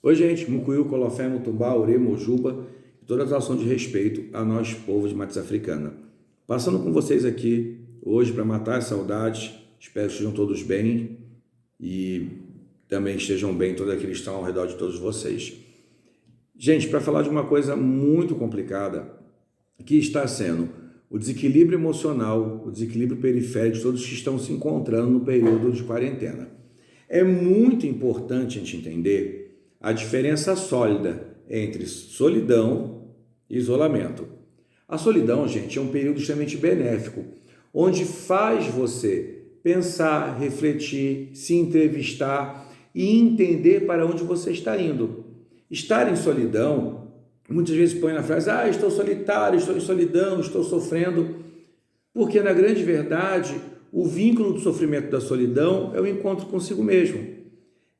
Oi, gente, Mucuyu, Colofé, Mutumbá, Ore, Mojuba e toda a ação de respeito a nós, povo de matriz africana. Passando com vocês aqui hoje para matar as saudades, espero que estejam todos bem e também estejam bem todos aqueles que estão ao redor de todos vocês. Gente, para falar de uma coisa muito complicada, que está sendo o desequilíbrio emocional, o desequilíbrio periférico de todos que estão se encontrando no período de quarentena. É muito importante a gente entender a diferença sólida entre solidão e isolamento. A solidão, gente, é um período extremamente benéfico, onde faz você pensar, refletir, se entrevistar e entender para onde você está indo. Estar em solidão, muitas vezes põe na frase, estou solitário, estou em solidão, estou sofrendo, porque na grande verdade, o vínculo do sofrimento da solidão é o encontro consigo mesmo.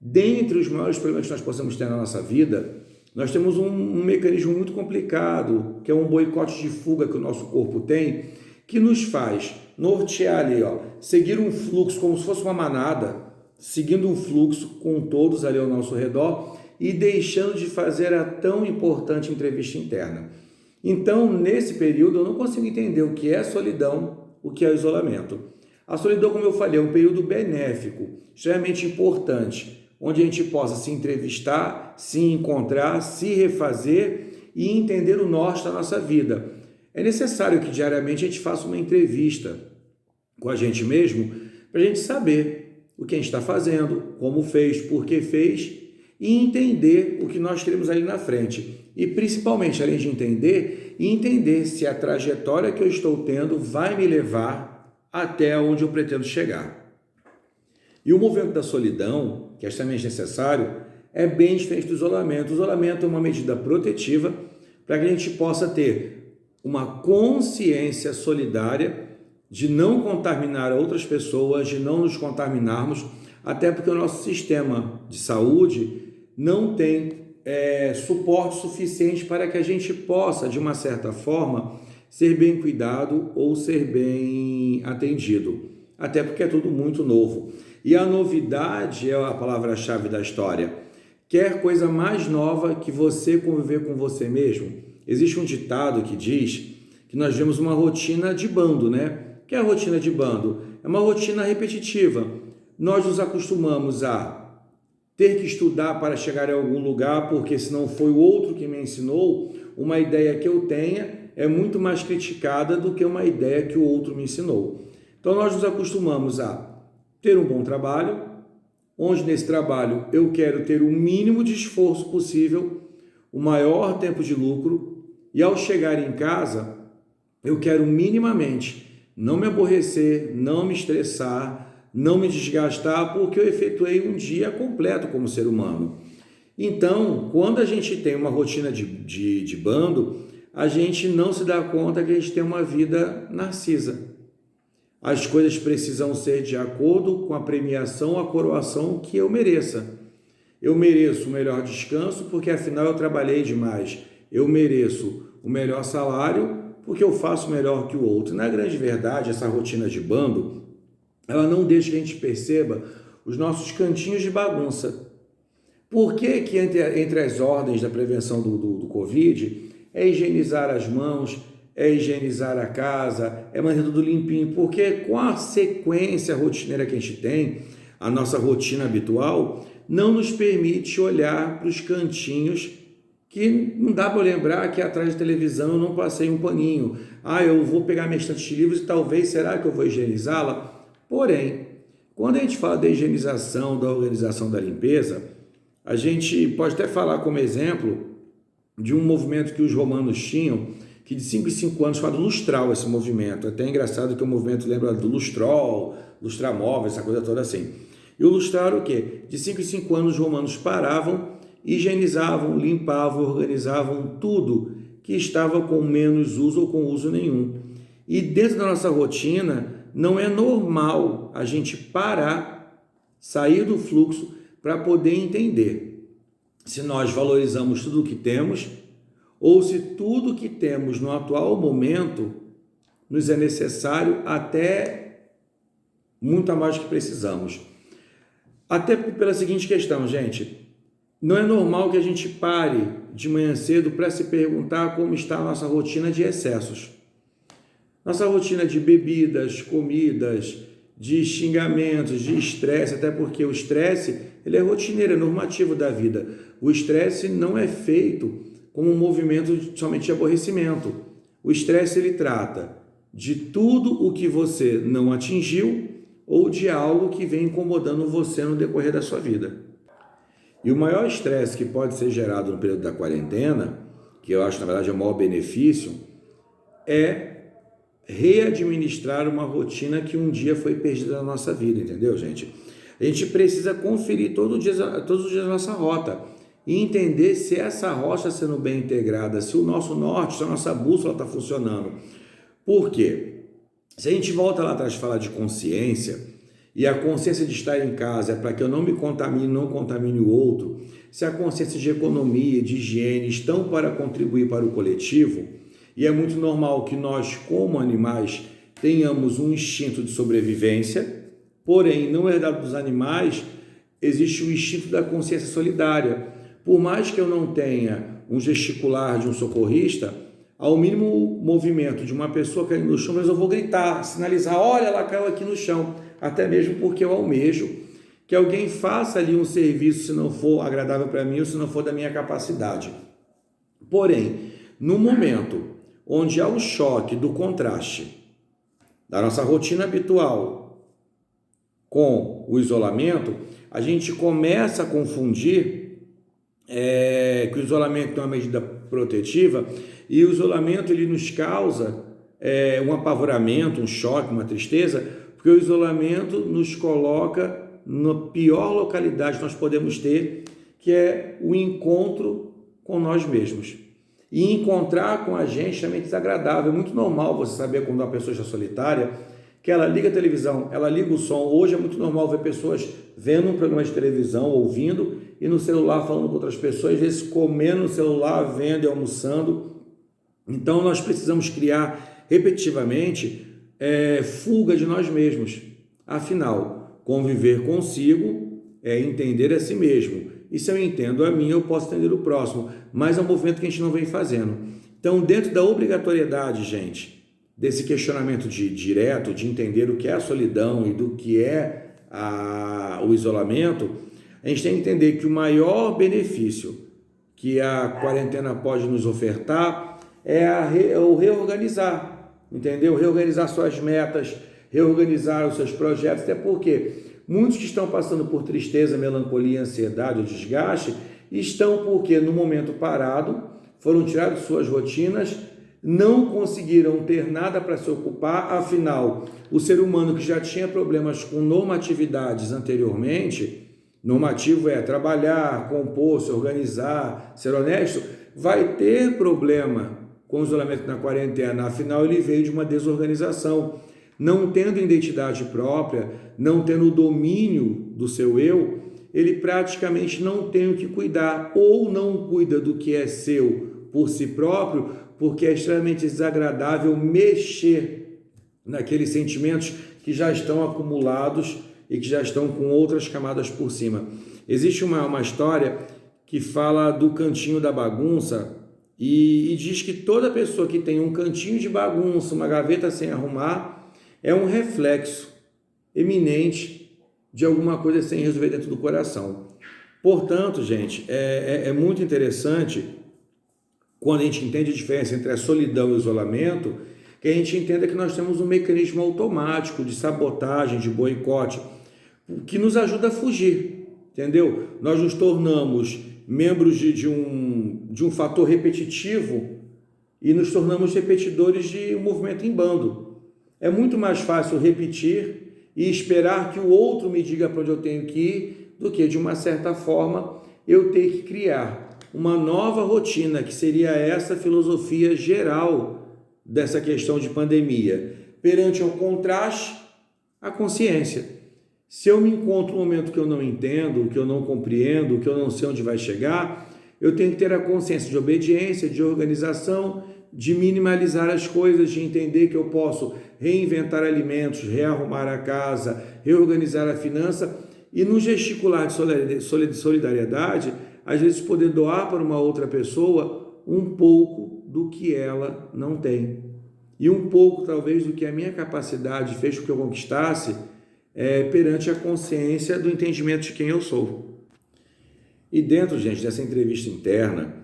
Dentre os maiores problemas que nós possamos ter na nossa vida, nós temos um mecanismo muito complicado, que é um boicote de fuga que o nosso corpo tem, que nos faz nortear ali, seguir um fluxo como se fosse uma manada, seguindo um fluxo com todos ali ao nosso redor e deixando de fazer a tão importante entrevista interna. Então, nesse período, eu não consigo entender o que é solidão, o que é isolamento. A solidão, como eu falei, é um período benéfico, extremamente importante, onde a gente possa se entrevistar, se encontrar, se refazer e entender o norte da nossa vida. É necessário que diariamente a gente faça uma entrevista com a gente mesmo, para a gente saber o que a gente está fazendo, como fez, por que fez, e entender o que nós queremos ali na frente. E principalmente, além de entender se a trajetória que eu estou tendo vai me levar até onde eu pretendo chegar. E o movimento da solidão, que é extremamente necessário, é bem diferente do isolamento. O isolamento é uma medida protetiva para que a gente possa ter uma consciência solidária de não contaminar outras pessoas, de não nos contaminarmos, até porque o nosso sistema de saúde não tem suporte suficiente para que a gente possa, de uma certa forma, ser bem cuidado ou ser bem atendido, até porque é tudo muito novo. E a novidade é a palavra-chave da história. Quer coisa mais nova que você conviver com você mesmo? Existe um ditado que diz que nós vemos uma rotina de bando, né? O que é a rotina de bando? É uma rotina repetitiva. Nós nos acostumamos a ter que estudar para chegar em algum lugar, porque se não foi o outro que me ensinou, uma ideia que eu tenha é muito mais criticada do que uma ideia que o outro me ensinou. Então nós nos acostumamos a ter um bom trabalho, onde nesse trabalho eu quero ter o mínimo de esforço possível, o maior tempo de lucro, e ao chegar em casa, eu quero minimamente não me aborrecer, não me estressar, não me desgastar, porque eu efetuei um dia completo como ser humano. Então, quando a gente tem uma rotina de bando, a gente não se dá conta que a gente tem uma vida narcisa. As coisas precisam ser de acordo com a premiação, a coroação que eu mereça. Eu mereço o melhor descanso porque afinal eu trabalhei demais. Eu mereço o melhor salário porque eu faço melhor que o outro. Na grande verdade, essa rotina de bando, ela não deixa que a gente perceba os nossos cantinhos de bagunça. Por que que entre as ordens da prevenção do Covid é higienizar as mãos, é higienizar a casa, é manter tudo limpinho, porque com a sequência rotineira que a gente tem, a nossa rotina habitual, não nos permite olhar para os cantinhos que não dá para lembrar que atrás da televisão eu não passei um paninho. Eu vou pegar minha estante de livros e talvez, será que eu vou higienizá-la? Porém, quando a gente fala da higienização, da organização da limpeza, a gente pode até falar como exemplo de um movimento que os romanos tinham, que de 5 em 5 anos chamado lustral esse movimento. É até engraçado que o movimento lembra do lustrol, lustramóvel, essa coisa toda assim. E o lustral era o quê? De 5 em 5 anos os romanos paravam, higienizavam, limpavam, organizavam tudo que estava com menos uso ou com uso nenhum. E dentro da nossa rotina, não é normal a gente parar, sair do fluxo para poder entender se nós valorizamos tudo o que temos ou se tudo que temos no atual momento nos é necessário até muito a mais do que precisamos. Até pela seguinte questão, gente, Não é normal que a gente pare de manhã cedo para se perguntar como está a nossa rotina de excessos. Nossa rotina de bebidas, comidas, de xingamentos, de estresse, até porque o estresse ele é rotineiro, é normativo da vida. O estresse não é feito como um movimento somente de aborrecimento. O estresse ele trata de tudo o que você não atingiu ou de algo que vem incomodando você no decorrer da sua vida. E o maior estresse que pode ser gerado no período da quarentena, que eu acho na verdade é o maior benefício, é readministrar uma rotina que um dia foi perdida na nossa vida, entendeu, gente? A gente precisa conferir todos os dias a nossa rota e entender se essa rota está sendo bem integrada, se o nosso norte, se a nossa bússola está funcionando. Por quê? Se a gente volta lá atrás e fala de consciência, e a consciência de estar em casa é para que eu não me contamine, não contamine o outro, se a consciência de economia, de higiene estão para contribuir para o coletivo, e é muito normal que nós, como animais, tenhamos um instinto de sobrevivência, porém, não herdado dos animais, existe o instinto da consciência solidária. Por mais que eu não tenha um gesticular de um socorrista, ao mínimo movimento de uma pessoa caindo no chão, mas eu vou gritar, sinalizar, olha, ela caiu aqui no chão, até mesmo porque eu almejo que alguém faça ali um serviço, se não for agradável para mim ou se não for da minha capacidade. Porém, no momento onde há o choque do contraste da nossa rotina habitual com o isolamento, a gente começa a confundir que o isolamento é uma medida protetiva e o isolamento ele nos causa um apavoramento, um choque, uma tristeza, porque o isolamento nos coloca na pior localidade que nós podemos ter, que é o encontro com nós mesmos. E encontrar com a gente também é desagradável. É muito normal você saber quando uma pessoa está solitária, que ela liga a televisão, ela liga o som. Hoje é muito normal ver pessoas vendo um programa de televisão, ouvindo, e no celular falando com outras pessoas, às vezes comendo no celular, vendo e almoçando. Então nós precisamos criar repetitivamente fuga de nós mesmos. Afinal, conviver consigo é entender a si mesmo. E se eu entendo a mim, eu posso entender o próximo. Mas é um movimento que a gente não vem fazendo. Então, dentro da obrigatoriedade, gente, desse questionamento direto, de entender o que é a solidão e do que é o isolamento, a gente tem que entender que o maior benefício que a quarentena pode nos ofertar é o reorganizar, entendeu? Reorganizar suas metas, reorganizar os seus projetos, até porque muitos que estão passando por tristeza, melancolia, ansiedade ou desgaste, estão porque no momento parado, foram tirados de suas rotinas, não conseguiram ter nada para se ocupar, afinal, o ser humano que já tinha problemas com normatividades anteriormente, normativo é trabalhar, compor, se organizar, ser honesto, vai ter problema com o isolamento na quarentena, afinal ele veio de uma desorganização. Não tendo identidade própria, não tendo o domínio do seu eu, ele praticamente não tem o que cuidar, ou não cuida do que é seu por si próprio, porque é extremamente desagradável mexer naqueles sentimentos que já estão acumulados e que já estão com outras camadas por cima. Existe uma história que fala do cantinho da bagunça e diz que toda pessoa que tem um cantinho de bagunça, uma gaveta sem arrumar, é um reflexo eminente de alguma coisa sem resolver dentro do coração. Portanto, gente, é muito interessante quando a gente entende a diferença entre a solidão e o isolamento, que a gente entenda que nós temos um mecanismo automático de sabotagem, de boicote, que nos ajuda a fugir, entendeu? Nós nos tornamos membros de um fator repetitivo e nos tornamos repetidores de um movimento em bando. É muito mais fácil repetir e esperar que o outro me diga para onde eu tenho que ir do que, de uma certa forma, eu ter que criar uma nova rotina, que seria essa filosofia geral dessa questão de pandemia. Perante ao contraste, a consciência. Se eu me encontro num momento que eu não entendo, que eu não compreendo, que eu não sei onde vai chegar, eu tenho que ter a consciência de obediência, de organização, de minimalizar as coisas, de entender que eu posso reinventar alimentos, rearrumar a casa, reorganizar a finança e no gesticular de solidariedade, às vezes poder doar para uma outra pessoa um pouco do que ela não tem. E um pouco, talvez, do que a minha capacidade fez com que eu conquistasse perante a consciência do entendimento de quem eu sou. E dentro, gente, dessa entrevista interna,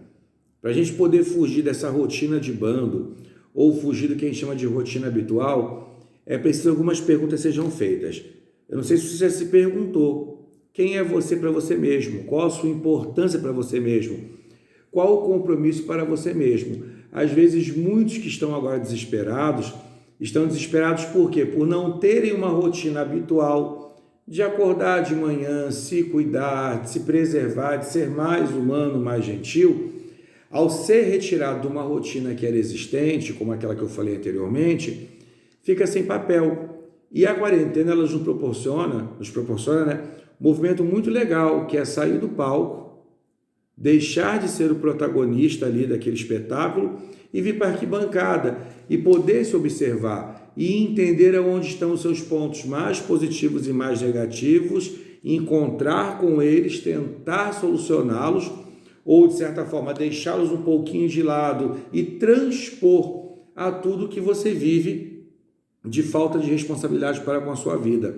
para a gente poder fugir dessa rotina de bando, ou fugir do que a gente chama de rotina habitual, é preciso que algumas perguntas sejam feitas. Eu não sei se você já se perguntou, quem é você para você mesmo? Qual a sua importância para você mesmo? Qual o compromisso para você mesmo? Às vezes, muitos que estão agora desesperados, estão desesperados por quê? Por não terem uma rotina habitual de acordar de manhã, se cuidar, de se preservar, de ser mais humano, mais gentil. Ao ser retirado de uma rotina que era existente, como aquela que eu falei anteriormente, fica sem papel. E a quarentena ela nos proporciona, um movimento muito legal, que é sair do palco, deixar de ser o protagonista ali daquele espetáculo e vir para a arquibancada e poder se observar e entender aonde estão os seus pontos mais positivos e mais negativos, encontrar com eles, tentar solucioná-los ou, de certa forma, deixá-los um pouquinho de lado e transpor a tudo que você vive de falta de responsabilidade para com a sua vida.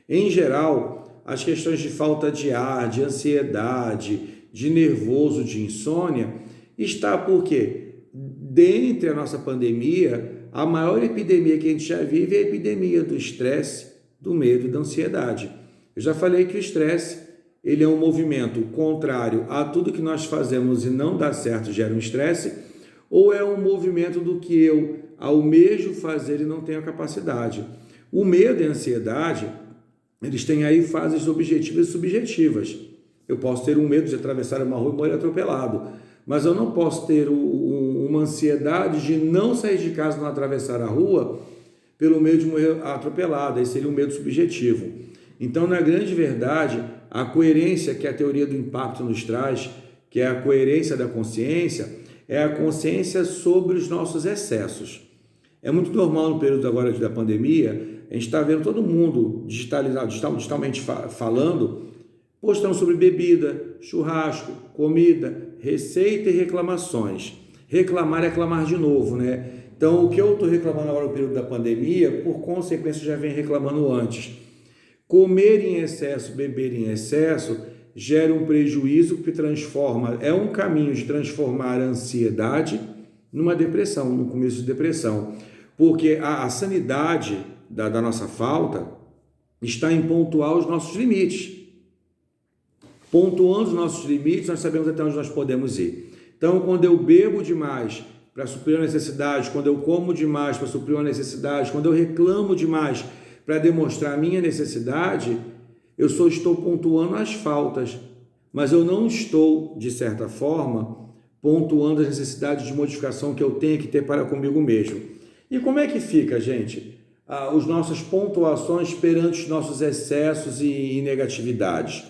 Em geral, as questões de falta de ar, de ansiedade, de nervoso, de insônia, está porque, dentre a nossa pandemia, a maior epidemia que a gente já vive é a epidemia do estresse, do medo e da ansiedade. Eu já falei que o estresse ele é um movimento contrário a tudo que nós fazemos e não dá certo, gera um estresse, ou é um movimento do que eu almejo fazer e não tenho a capacidade. O medo e a ansiedade, eles têm aí fases objetivas e subjetivas. Eu posso ter um medo de atravessar uma rua e morrer atropelado, mas eu não posso ter uma ansiedade de não sair de casa e não atravessar a rua pelo medo de morrer atropelado. Esse seria um medo subjetivo. Então, na grande verdade, a coerência que a teoria do impacto nos traz, que é a coerência da consciência, é a consciência sobre os nossos excessos. É muito normal no período agora da pandemia, a gente está vendo todo mundo digitalmente falando, postando sobre bebida, churrasco, comida, receita e reclamações. Reclamar é clamar de novo, né? Então, o que eu estou reclamando agora no período da pandemia, por consequência, já venho reclamando antes. Comer em excesso, beber em excesso, gera um prejuízo que é um caminho de transformar a ansiedade numa depressão, no começo de depressão. Porque a sanidade da nossa falta está em pontuar os nossos limites. Pontuando os nossos limites, nós sabemos até onde nós podemos ir. Então, quando eu bebo demais para suprir uma necessidade, quando eu como demais para suprir uma necessidade, quando eu reclamo demais para demonstrar a minha necessidade, eu só estou pontuando as faltas, mas eu não estou, de certa forma, pontuando as necessidades de modificação que eu tenho que ter para comigo mesmo. E como é que fica, gente, as nossas pontuações perante os nossos excessos e negatividades?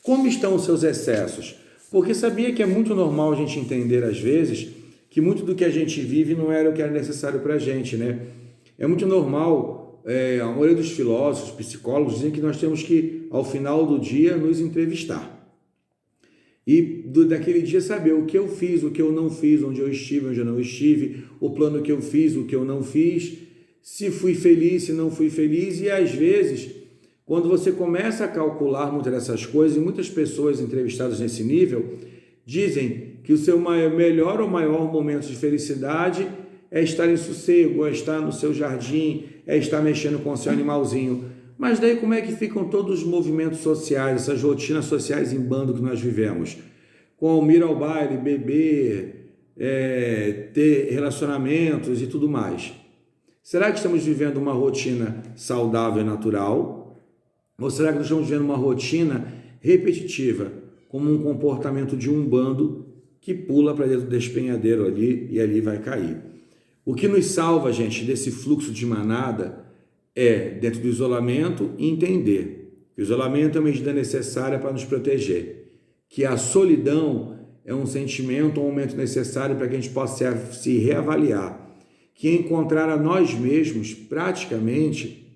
Como estão os seus excessos? Porque sabia que é muito normal a gente entender, às vezes, que muito do que a gente vive não era o que era necessário para a gente, né? É muito normal, a maioria dos filósofos, psicólogos, dizem que nós temos que, ao final do dia, nos entrevistar. E daquele dia saber o que eu fiz, o que eu não fiz, onde eu estive, onde eu não estive, o plano que eu fiz, o que eu não fiz, se fui feliz, se não fui feliz. E às vezes, quando você começa a calcular muitas dessas coisas, e muitas pessoas entrevistadas nesse nível dizem que o seu melhor ou maior momento de felicidade é estar em sossego, é estar no seu jardim, é estar mexendo com o seu animalzinho. Mas daí como é que ficam todos os movimentos sociais, essas rotinas sociais em bando que nós vivemos? Com ir ao baile, beber, ter relacionamentos e tudo mais. Será que estamos vivendo uma rotina saudável e natural? Ou será que nós estamos vivendo uma rotina repetitiva, como um comportamento de um bando que pula para dentro do despenhadeiro ali e ali vai cair? O que nos salva, gente, desse fluxo de manada é, dentro do isolamento, entender que o isolamento é uma medida necessária para nos proteger, que a solidão é um sentimento, um momento necessário para que a gente possa se reavaliar, que encontrar a nós mesmos, praticamente,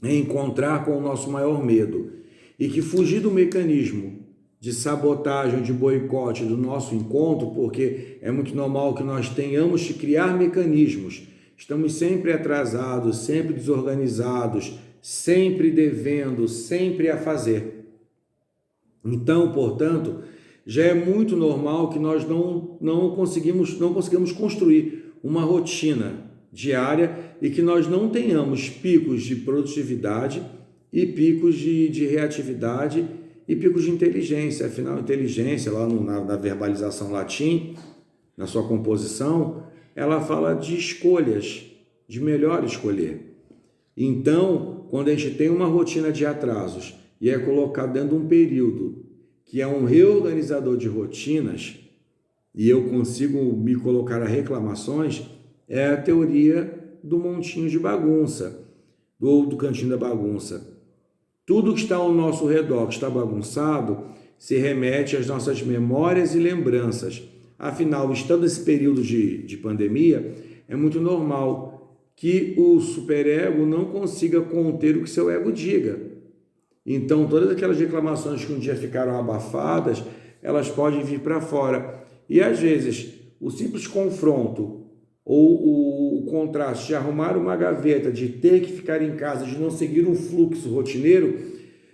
é encontrar com o nosso maior medo, e que fugir do mecanismo de sabotagem, de boicote do nosso encontro, porque é muito normal que nós tenhamos que criar mecanismos. Estamos sempre atrasados, sempre desorganizados, sempre devendo, sempre a fazer. Então, portanto, já é muito normal que nós não conseguimos construir uma rotina diária e que nós não tenhamos picos de produtividade e picos de reatividade e picos de inteligência. Afinal, inteligência, lá na verbalização latim, na sua composição, ela fala de escolhas, de melhor escolher. Então, quando a gente tem uma rotina de atrasos e é colocado dentro de um período que é um reorganizador de rotinas, e eu consigo me colocar a reclamações, é a teoria do montinho de bagunça, ou do cantinho da bagunça. Tudo que está ao nosso redor, que está bagunçado, se remete às nossas memórias e lembranças. Afinal, estando nesse período de pandemia, é muito normal que o superego não consiga conter o que seu ego diga. Então, todas aquelas reclamações que um dia ficaram abafadas, elas podem vir para fora. E, às vezes, o simples confronto ou o contraste de arrumar uma gaveta, de ter que ficar em casa, de não seguir um fluxo rotineiro,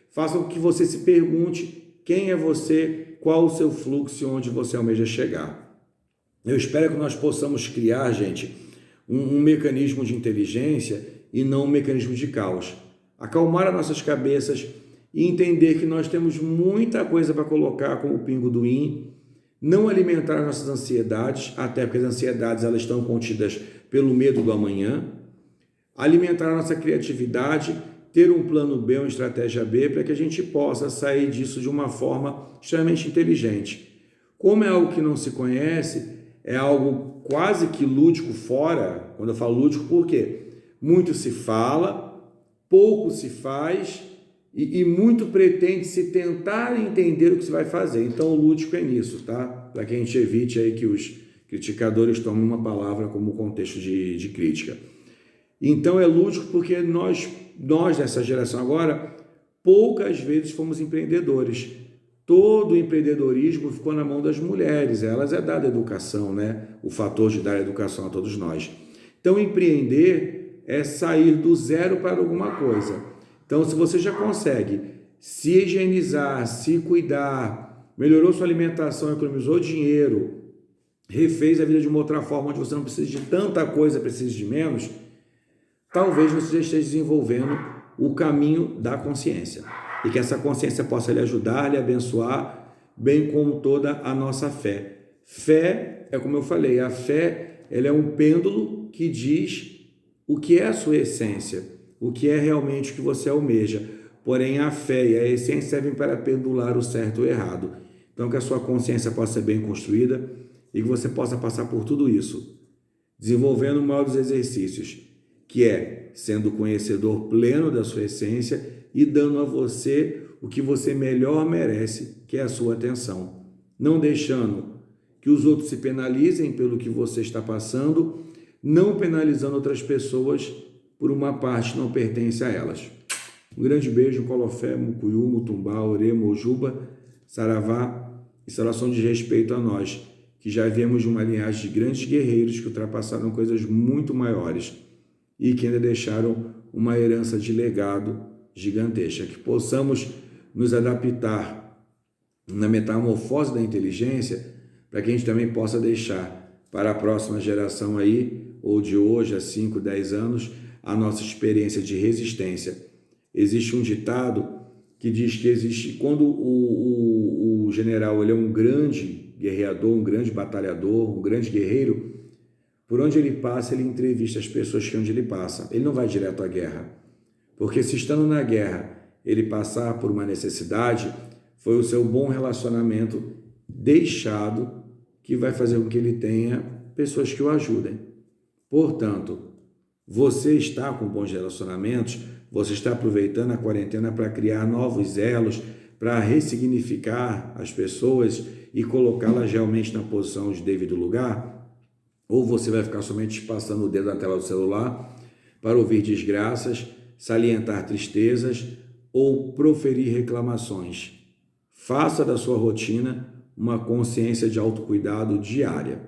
faça com que você se pergunte quem é você, qual o seu fluxo e onde você almeja chegar. Eu espero que nós possamos criar, gente, um mecanismo de inteligência e não um mecanismo de caos. Acalmar as nossas cabeças e entender que nós temos muita coisa para colocar como pingo do i, não alimentar as nossas ansiedades, até porque as ansiedades elas estão contidas pelo medo do amanhã, alimentar a nossa criatividade, ter um plano B, uma estratégia B, para que a gente possa sair disso de uma forma extremamente inteligente. Como é algo que não se conhece, é algo quase que lúdico fora, quando eu falo lúdico, por quê? Muito se fala, pouco se faz e muito pretende se tentar entender o que se vai fazer. Então o lúdico é nisso, tá? Para que a gente evite aí que os criticadores tomem uma palavra como contexto de crítica. Então é lúdico porque nós dessa geração agora, poucas vezes fomos empreendedores. Todo o empreendedorismo ficou na mão das mulheres, elas é dada a educação, né? O fator de dar educação a todos nós. Então empreender é sair do zero para alguma coisa. Então, se você já consegue se higienizar, se cuidar, melhorou sua alimentação, economizou dinheiro, refez a vida de uma outra forma, onde você não precisa de tanta coisa, precisa de menos, talvez você já esteja desenvolvendo o caminho da consciência. E que essa consciência possa lhe ajudar, lhe abençoar, bem como toda a nossa fé. Fé, é como eu falei, a fé ela é um pêndulo que diz o que é a sua essência, o que é realmente o que você almeja. Porém, a fé e a essência servem para pendular o certo ou o errado. Então, que a sua consciência possa ser bem construída e que você possa passar por tudo isso, desenvolvendo o maior dos exercícios, que é sendo conhecedor pleno da sua essência e dando a você o que você melhor merece, que é a sua atenção. Não deixando que os outros se penalizem pelo que você está passando, não penalizando outras pessoas por uma parte que não pertence a elas. Um grande beijo, Colofé, Mucuyu, Mutumbá, Orê, Mojuba, Saravá e saudação de respeito a nós, que já viemos de uma linhagem de grandes guerreiros que ultrapassaram coisas muito maiores e que ainda deixaram uma herança de legado gigantesca. Que possamos nos adaptar na metamorfose da inteligência para que a gente também possa deixar para a próxima geração aí, ou de hoje a 5, 10 anos, a nossa experiência de resistência. Existe um ditado que diz que existe, quando o general ele é um grande guerreador, um grande batalhador, um grande guerreiro, por onde ele passa, ele entrevista as pessoas que onde ele passa. Ele não vai direto à guerra, porque se estando na guerra, ele passar por uma necessidade, foi o seu bom relacionamento deixado que vai fazer com que ele tenha pessoas que o ajudem. Portanto, você está com bons relacionamentos, você está aproveitando a quarentena para criar novos elos, para ressignificar as pessoas e colocá-las realmente na posição de devido lugar? Ou você vai ficar somente passando o dedo na tela do celular para ouvir desgraças, salientar tristezas ou proferir reclamações? Faça da sua rotina uma consciência de autocuidado diária.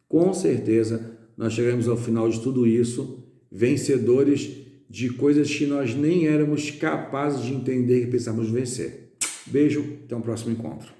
Com certeza, nós chegaremos ao final de tudo isso vencedores de coisas que nós nem éramos capazes de entender e pensamos vencer. Beijo, até o próximo encontro.